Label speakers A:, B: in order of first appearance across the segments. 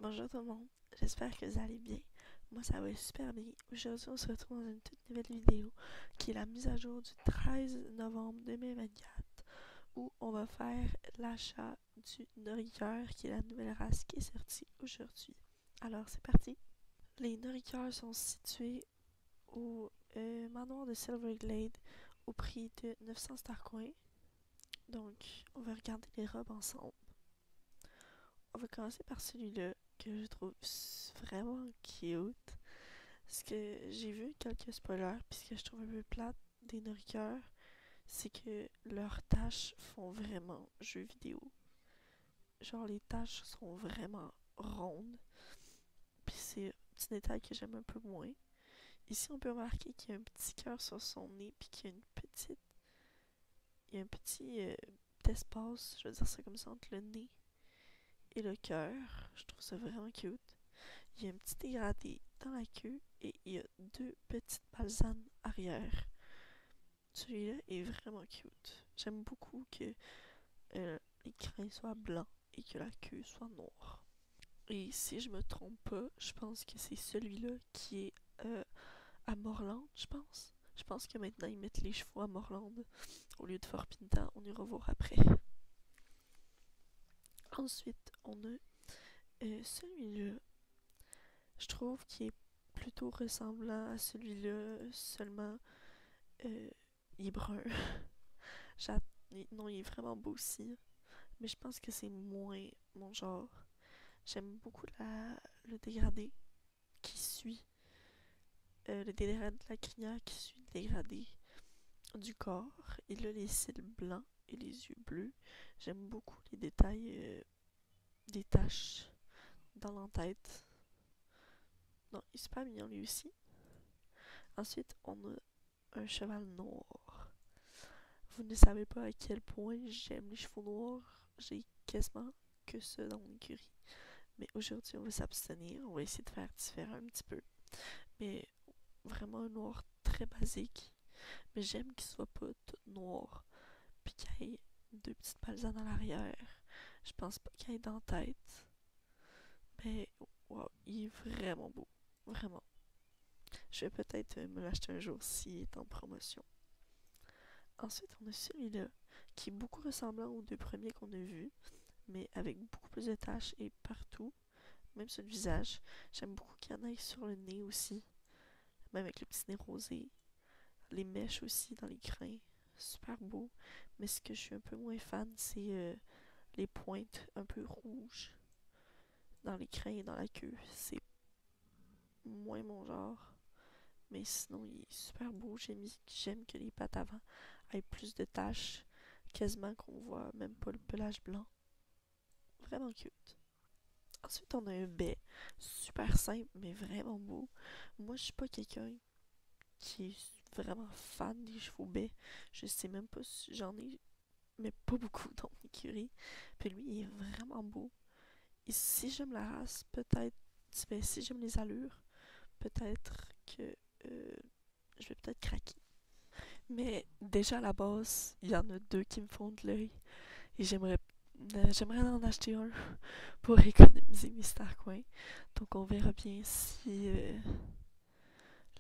A: Bonjour tout le monde, j'espère que vous allez bien. Moi ça va super bien. Aujourd'hui on se retrouve dans une toute nouvelle vidéo qui est la mise à jour du 13 novembre 2024 où on va faire l'achat du Noriker qui est la nouvelle race qui est sortie aujourd'hui. Alors c'est parti! Les Norikers sont situés au manoir de Silverglade au prix de 900 Starcoins. Donc on va regarder les robes ensemble. On va commencer par celui-là que je trouve vraiment cute. Parce que j'ai vu quelques spoilers, puis ce que je trouve un peu plate des Norikers, c'est que leurs tâches font vraiment jeu vidéo. Genre les tâches sont vraiment rondes, puis c'est un petit détail que j'aime un peu moins. Ici on peut remarquer qu'il y a un petit cœur sur son nez, puis qu'il y a il y a un petit espace, je veux dire ça comme ça, entre le nez et le cœur. Je trouve ça vraiment cute. Il y a un petit dégradé dans la queue et il y a deux petites balsanes arrière. Celui-là est vraiment cute. J'aime beaucoup que les crins soient blancs et que la queue soit noire. Et si je me trompe pas, je pense que c'est celui-là qui est à Morlande, je pense. Je pense que maintenant ils mettent les chevaux à Morlande au lieu de Fort Pintant. On ira voir après. Ensuite, on a celui-là. Je trouve qu'il est plutôt ressemblant à celui-là, seulement il est brun. Non, il est vraiment beau aussi, mais je pense que c'est moins mon genre. J'aime beaucoup le dégradé qui suit, le dégradé de la crinière qui suit le dégradé du corps. Il a les cils blancs et les yeux bleus. J'aime beaucoup les détails des taches dans l'entête. Non, il est super mignon lui aussi. Ensuite, on a un cheval noir. Vous ne savez pas à quel point j'aime les chevaux noirs. J'ai quasiment que ça dans mon écurie. Mais aujourd'hui, on va s'abstenir. On va essayer de faire différent un petit peu. Mais vraiment un noir très basique. Mais j'aime qu'il soit pas tout noir. Puis qu'il y ait deux petites balsanes à l'arrière. Je pense pas qu'il y ait d'entête. Mais wow, il est vraiment beau. Vraiment. Je vais peut-être me l'acheter un jour s'il est en promotion. Ensuite, on a celui-là, qui est beaucoup ressemblant aux deux premiers qu'on a vus, mais avec beaucoup plus de taches et partout, même sur le visage. J'aime beaucoup qu'il y en ait sur le nez aussi, même avec le petit nez rosé. Les mèches aussi dans les crins, super beau. Mais ce que je suis un peu moins fan, c'est les pointes un peu rouges dans les crins et dans la queue. C'est moins mon genre. Mais sinon, il est super beau. J'aime que les pattes avant aient plus de taches. Quasiment qu'on voit même pas le pelage blanc. Vraiment cute. Ensuite, on a un bai. Super simple, mais vraiment beau. Moi, je suis pas quelqu'un qui est vraiment fan des chevaux bais. Je sais même pas si j'en ai, mais pas beaucoup dans mon écurie. Puis lui, il est vraiment beau. Et si j'aime la race, peut-être, ben, si j'aime les allures, peut-être que je vais peut-être craquer. Mais déjà à la base, il y en a deux qui me font de l'œil. Et j'aimerais en acheter un pour économiser mes Starcoins. Donc on verra bien si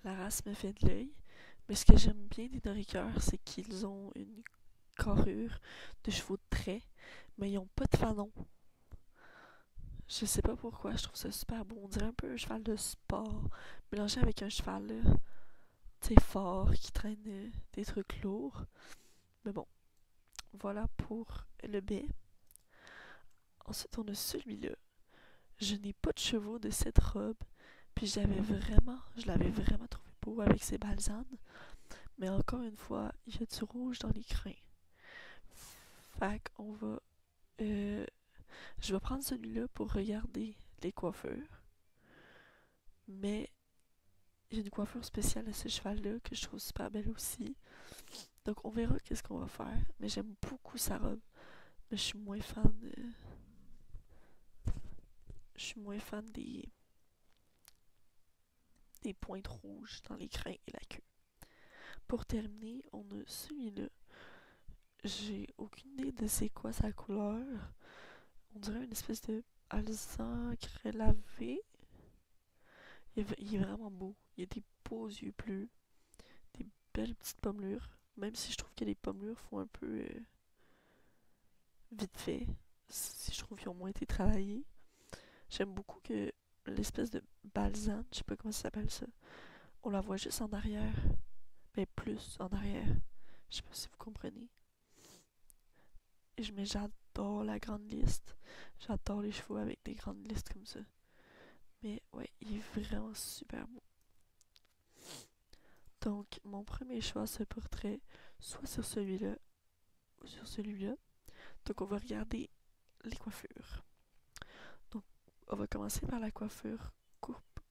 A: la race me fait de l'œil. Mais ce que j'aime bien des Norikers, c'est qu'ils ont une carrure de chevaux de trait, mais ils n'ont pas de fanon. Je sais pas pourquoi, je trouve ça super beau. On dirait un peu un cheval de sport, mélangé avec un cheval, tu sais, fort, qui traîne des trucs lourds. Mais bon, voilà pour le bai. Ensuite, on a celui-là. Je n'ai pas de chevaux de cette robe, puis je l'avais vraiment trouvé beau avec ses balsanes. Mais encore une fois, il y a du rouge dans les crins. Fait qu'on va je vais prendre celui-là pour regarder les coiffures. Mais il y a une coiffure spéciale à ce cheval-là que je trouve super belle aussi. Donc on verra qu'est-ce qu'on va faire. Mais j'aime beaucoup sa robe. Mais je suis moins fan des pointes rouges dans les crins et la queue. Pour terminer, on a celui-là. J'ai aucune idée de c'est quoi sa couleur. On dirait une espèce de Alzacre lavé. Il est vraiment beau. Il a des beaux yeux bleus, des belles petites pommelures. Même si je trouve que les pommelures font un peu vite fait. Si je trouve qu'ils ont moins été travaillés. J'aime beaucoup que l'espèce de balsane, je sais pas comment ça s'appelle ça, on la voit juste en arrière. Mais plus en arrière. Je sais pas si vous comprenez. Mais j'adore la grande liste. J'adore les chevaux avec des grandes listes comme ça. Mais ouais, il est vraiment super beau. Donc, mon premier choix se porterait soit sur celui-là ou sur celui-là. Donc, on va regarder les coiffures. Donc, on va commencer par la coiffure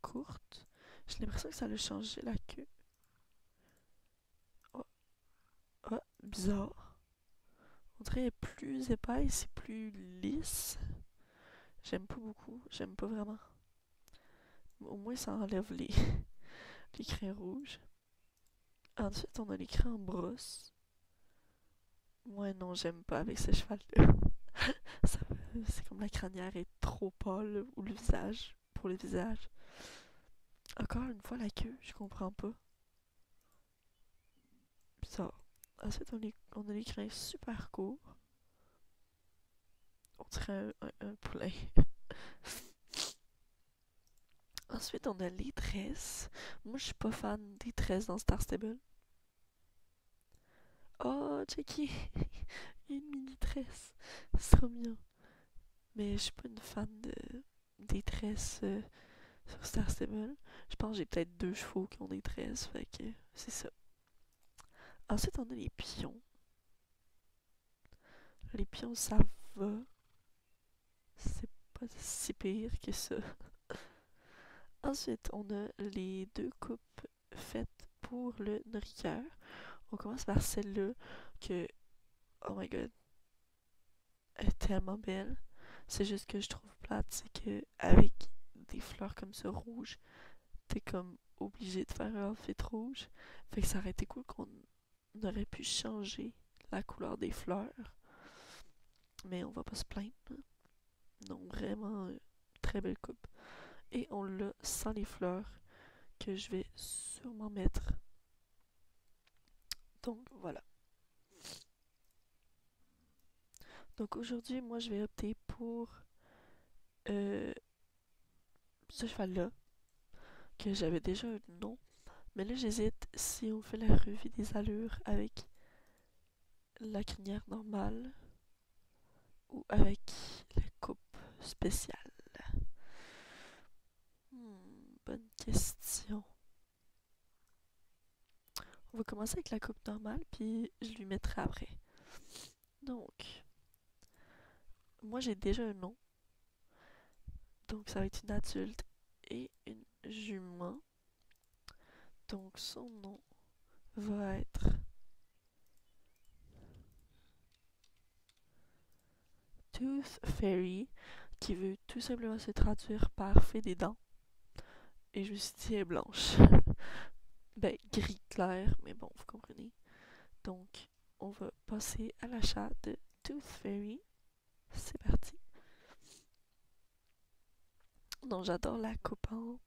A: courte. J'ai l'impression que ça a changé la queue. Oh, oh, bizarre. On dirait qu'elle est plus épaisse et plus lisse. J'aime pas beaucoup. J'aime pas vraiment. Au moins, ça enlève les crayons rouges. Ensuite, on a les crayons en brosse. Moi, non, j'aime pas avec ce cheval-là. C'est comme la crinière est trop pâle, ou le visage, pour le visage. Encore une fois, la queue, je comprends pas. Bizarre. Ensuite, on a les crayons super courts. On dirait un poulain. Ensuite, on a les tresses. Moi, je suis pas fan des tresses dans Star Stable. Oh, checky! Il y a une mini tresse. C'est trop mignon. Mais je suis pas une fan des tresses sur Star Stable. Je pense que j'ai peut-être 2 chevaux qui ont des tresses, fait que c'est ça. Ensuite, on a les pions. Les pions, ça va. C'est pas si pire que ça. Ensuite, on a les 2 coupes faites pour le nourriqueur. On commence par celle-là que, oh my god, elle est tellement belle. C'est juste que je trouve plate, c'est que avec des fleurs comme ça rouges, t'es comme obligé de faire un outfit rouge. Fait que ça aurait été cool qu'on aurait pu changer la couleur des fleurs. Mais on va pas se plaindre. Non, vraiment, très belle coupe. Et on l'a sans les fleurs que je vais sûrement mettre. Donc voilà. Donc aujourd'hui, moi je vais opter pour euh, ce cheval-là, que j'avais déjà un nom. Mais là j'hésite si on fait la revue des allures avec la crinière normale ou avec la coupe spéciale. Bonne question. On va commencer avec la coupe normale, puis je lui mettrai après. Donc, moi j'ai déjà un nom. Donc ça va être une adulte et une jument. Donc son nom va être Tooth Fairy, qui veut tout simplement se traduire par fée des dents. Et je me suis dit, elle est blanche. Ben, gris clair, mais bon, vous comprenez. Donc, on va passer à l'achat de Tooth Fairy. C'est parti. Donc, j'adore la coupe en...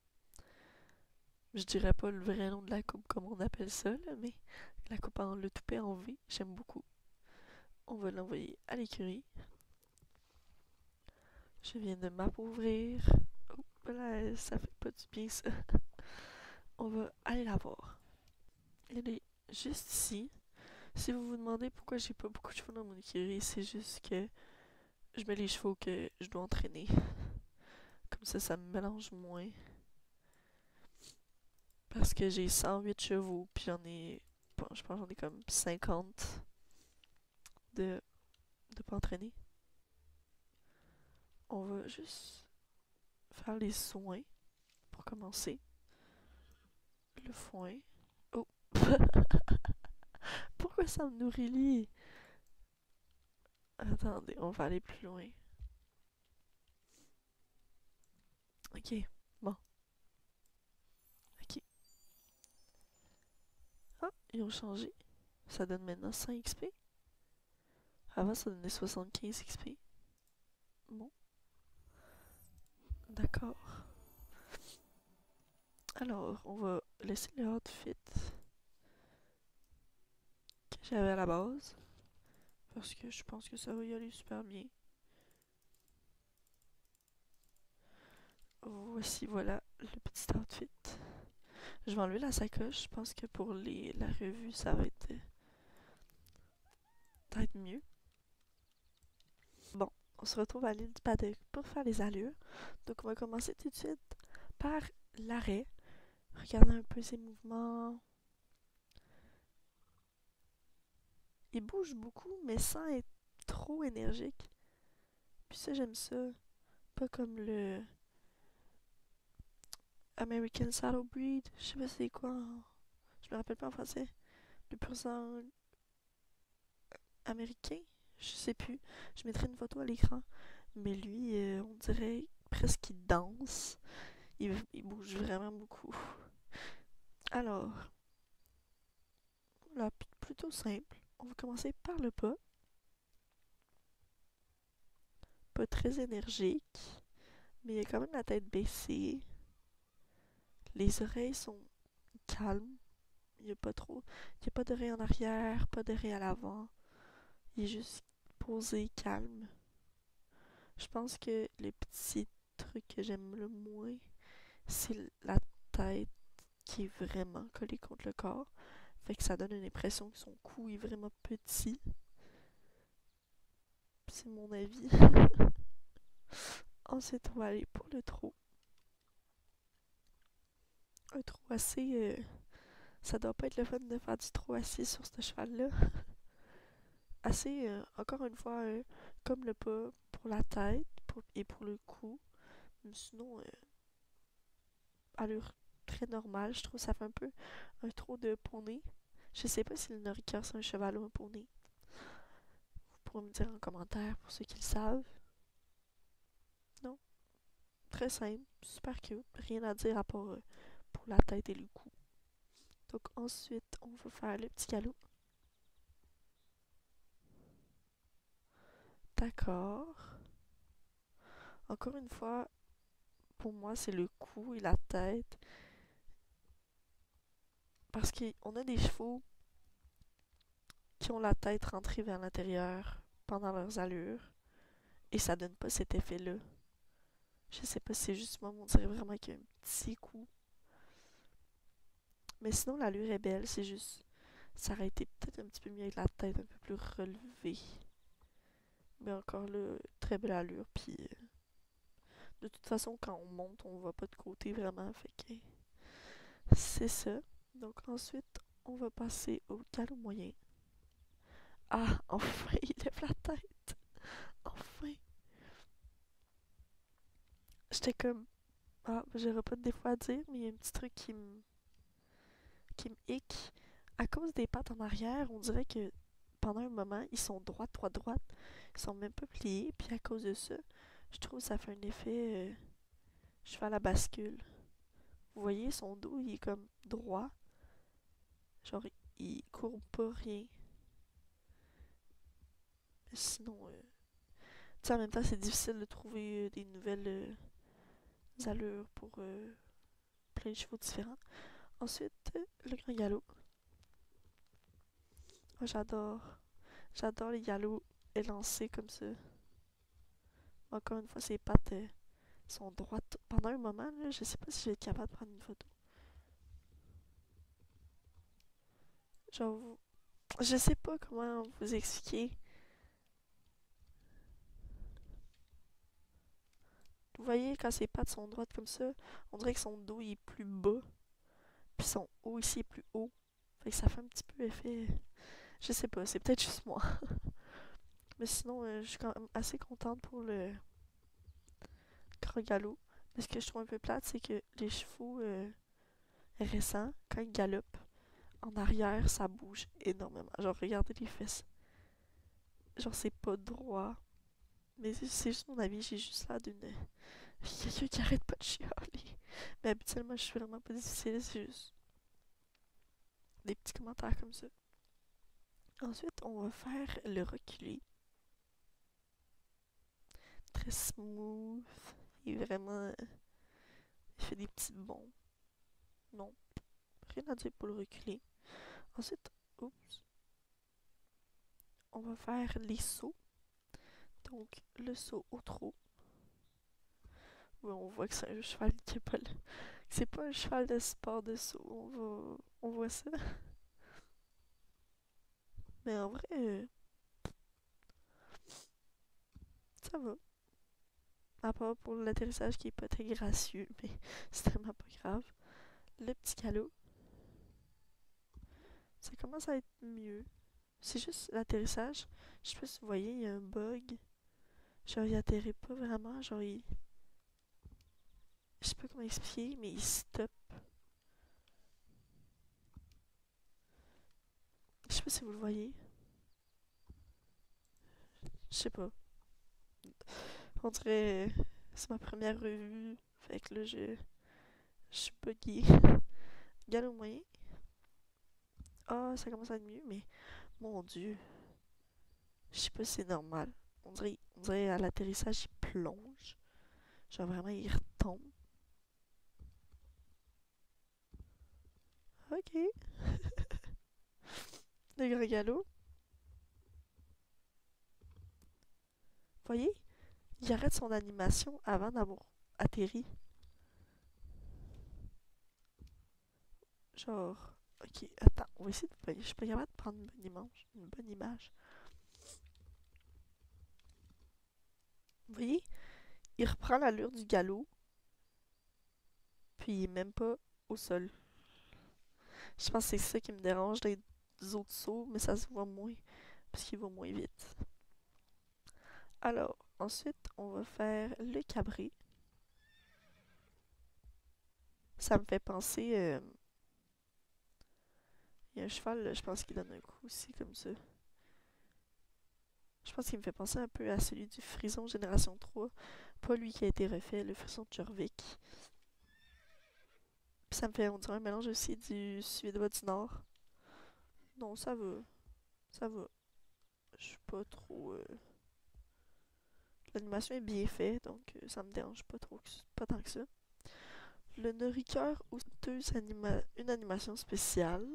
A: Je dirais pas le vrai nom de la coupe comme on appelle ça, là, mais la coupe en le toupet en V, j'aime beaucoup. On va l'envoyer à l'écurie. Je viens de m'appauvrir. Oh, voilà, ça fait pas du bien ça. On va aller la voir. Elle est juste ici. Si vous vous demandez pourquoi j'ai pas beaucoup de chevaux dans mon écurie, c'est juste que je mets les chevaux que je dois entraîner. Comme ça me mélange moins. Parce que j'ai 108 chevaux, puis j'en ai... Bon, je pense que j'en ai comme 50 de pas entraîner. On va juste faire les soins pour commencer. Le foin. Oh! Pourquoi ça me nourrit lui? Attendez, on va aller plus loin. Ok, bon. Ok. Ah, ils ont changé. Ça donne maintenant 100 XP. Avant, ça donnait 75 XP. Bon. D'accord. Alors, on va laisser le outfit que j'avais à la base. Parce que je pense que ça va y aller super bien. Voici, voilà, le petit outfit. Je vais enlever la sacoche. Je pense que pour la revue, ça va être mieux. Bon, on se retrouve à l'île du paddock pour faire les allures. Donc, on va commencer tout de suite par l'arrêt. Regardez un peu ses mouvements. Il bouge beaucoup, mais sans être trop énergique. Puis ça, j'aime ça. Pas comme le American Saddle Breed. Je sais pas c'est quoi. Je me rappelle pas en français. Le pur sang américain. Je sais plus. Je mettrai une photo à l'écran. Mais lui, on dirait presque qu'il danse. Il bouge vraiment beaucoup. Alors, là, plutôt simple. On va commencer par le pas. Pas très énergique, mais il a quand même la tête baissée. Les oreilles sont calmes. Il n'y a pas trop. Il n'y a pas d'oreille en arrière, pas d'oreille à l'avant. Il est juste posé, calme. Je pense que les petits trucs que j'aime le moins, c'est la tête qui est vraiment collée contre le corps. Fait que ça donne une impression que son cou est vraiment petit. C'est mon avis. Ensuite, on va aller pour le trot. Un trot assez. Ça doit pas être le fun de faire du trot assis sur ce cheval-là. Assez, encore une fois, comme le pas pour la tête et pour le cou. Mais sinon, allure très normale. Je trouve que ça fait un peu un trot de poney. Je sais pas si le Noriker c'est un cheval ou un poney. Vous pourrez me dire en commentaire pour ceux qui le savent. Non? Très simple, super cute. Rien à dire à part pour la tête et le cou. Donc ensuite, on va faire le petit galop. D'accord. Encore une fois, pour moi, c'est le cou et la tête. Parce qu'on a des chevaux qui ont la tête rentrée vers l'intérieur pendant leurs allures. Et ça donne pas cet effet-là. Je sais pas si c'est juste moi, mais on dirait vraiment qu'il y a un petit coup. Mais sinon, l'allure est belle, c'est juste. Ça aurait été peut-être un petit peu mieux avec la tête un peu plus relevée. Mais encore là, très belle allure. Puis de toute façon, quand on monte, on voit pas de côté vraiment. Fait que c'est ça. Donc ensuite, on va passer au galop moyen. Ah, enfin, il lève la tête. Enfin. J'étais comme, ah, j'aurais pas de défaut à dire, mais il y a un petit truc qui me hic. À cause des pattes en arrière, on dirait que pendant un moment, ils sont droites, droites, droites. Ils sont même pas pliés. Puis à cause de ça, je trouve que ça fait un effet cheval à la bascule. Vous voyez, son dos, il est comme droit. Genre, il courbe pas rien. Mais sinon, tu sais, en même temps, c'est difficile de trouver des nouvelles allures pour plein de chevaux différents. Ensuite, le grand galop. Oh, j'adore. J'adore les galops élancés comme ça. Encore une fois, ses pattes sont droites. Pendant un moment, là, je sais pas si je vais être capable de prendre une photo. Genre, je sais pas comment vous expliquer. Vous voyez, quand ses pattes sont droites comme ça, on dirait que son dos il est plus bas. Puis son haut ici est plus haut. Fait que ça fait un petit peu effet. Je sais pas, c'est peut-être juste moi. Mais sinon, je suis quand même assez contente pour le grand galop. Mais ce que je trouve un peu plate, c'est que les chevaux récents, quand ils galopent, en arrière, ça bouge énormément. Genre, regardez les fesses. Genre, c'est pas droit. Mais c'est juste mon avis, j'ai juste là d'une. Quelqu'un qui arrête pas de chialer. Mais habituellement, je suis vraiment pas difficile, c'est juste des petits commentaires comme ça. Ensuite, on va faire le reculé. Très smooth. Il est vraiment... il fait des petits bonds. Non, rien à dire pour le reculer. Ensuite, oups, on va faire les sauts. Donc, le saut au trot. Ouais, on voit que c'est un cheval qui est pas le... C'est pas un cheval de sport de saut. On voit ça. Mais en vrai, ça va. À part pour l'atterrissage qui est pas très gracieux, mais c'est tellement pas grave. Le petit galop, ça commence à être mieux. C'est juste l'atterrissage. Je sais pas si vous voyez, il y a un bug. Genre, il atterrit pas vraiment. Genre, il... je sais pas comment expliquer, mais il stop. Je sais pas si vous le voyez. Je sais pas. On dirait c'est ma première revue. Fait que là, je suis buggée. Galop moyen. Ah, ça commence à être mieux, mais mon dieu. Je sais pas si c'est normal. On dirait à l'atterrissage, il plonge. Genre vraiment, il retombe. Ok. Le grand galop. Vous voyez? Il arrête son animation avant d'avoir atterri. Genre... Ok, attends, on va essayer de... Je suis pas capable de prendre une bonne image. Une bonne image. Vous voyez? Il reprend l'allure du galop. Puis il est même pas au sol. Je pense que c'est ça qui me dérange des autres sauts, mais ça se voit moins. Parce qu'il va moins vite. Alors, ensuite, on va faire le cabré. Ça me fait penser... il y a un cheval, là, je pense qu'il donne un coup aussi, comme ça. Je pense qu'il me fait penser un peu à celui du Frison Génération 3. Pas lui qui a été refait, le Frison de Jorvik. Puis ça me fait, on dirait un mélange aussi du Suédois du Nord. Non, ça va. Ça va. Je suis pas trop... L'animation est bien faite, donc ça me dérange pas trop, pas tant que ça. Le Noriker Outeuse une animation spéciale.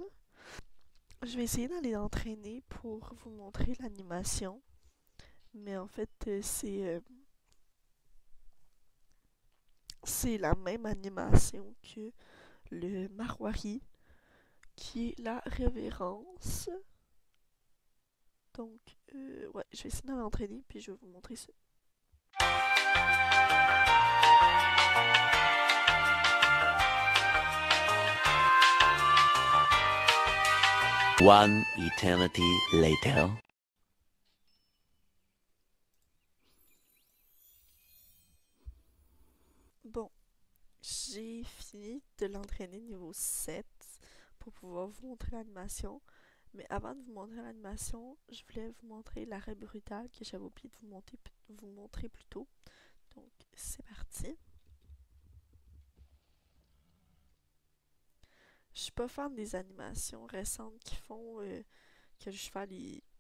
A: Je vais essayer d'aller entraîner pour vous montrer l'animation. Mais en fait, c'est la même animation que le Marwari, qui est la révérence. Donc, ouais, je vais essayer d'aller entraîner, puis je vais vous montrer ça.
B: One eternity later.
A: Bon, j'ai fini de l'entraîner niveau 7 pour pouvoir vous montrer l'animation. Mais avant de vous montrer l'animation, je voulais vous montrer l'arrêt brutal que j'avais oublié de vous montrer plus tôt. Donc, c'est parti. Je suis pas fan des animations récentes qui font que le cheval,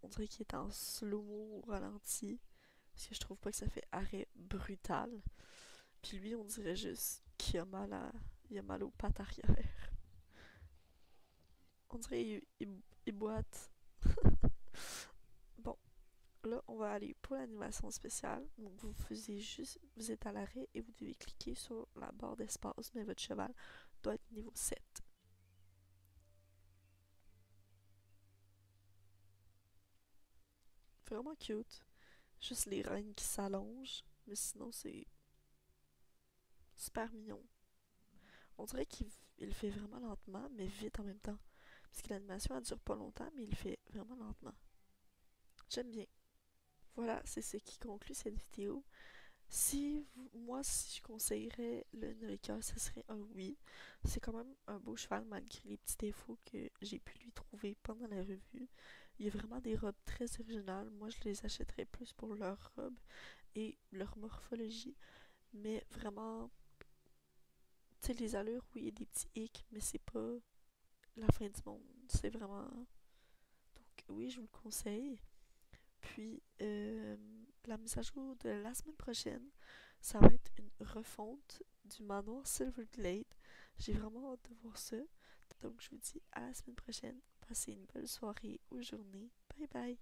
A: on dirait qu'il est en slow-mo au ralenti. Parce que je trouve pas que ça fait arrêt brutal. Puis lui, on dirait juste qu'il a il a mal aux pattes arrière. On dirait il boite. Bon, là, on va aller pour l'animation spéciale. Donc, vous êtes à l'arrêt et vous devez cliquer sur la barre d'espace, mais votre cheval doit être niveau 7. Vraiment cute. Juste les rênes qui s'allongent, mais sinon, c'est super mignon. On dirait qu'il le fait vraiment lentement, mais vite en même temps. Parce que l'animation, elle dure pas longtemps, mais il le fait vraiment lentement. J'aime bien. Voilà, c'est ce qui conclut cette vidéo. Si je conseillerais le Norica, ce serait un oui. C'est quand même un beau cheval malgré les petits défauts que j'ai pu lui trouver pendant la revue. Il y a vraiment des robes très originales. Moi, je les achèterais plus pour leurs robes et leur morphologie. Mais vraiment, tu sais, les allures, oui, il y a des petits hicks, mais c'est pas la fin du monde. C'est vraiment... Donc oui, je vous le conseille. Puis, la mise à jour de la semaine prochaine, Ça va être une refonte du manoir Silverglade. J'ai vraiment hâte de voir ça. Donc je vous dis à la semaine prochaine. Passez une belle soirée ou journée. Bye bye!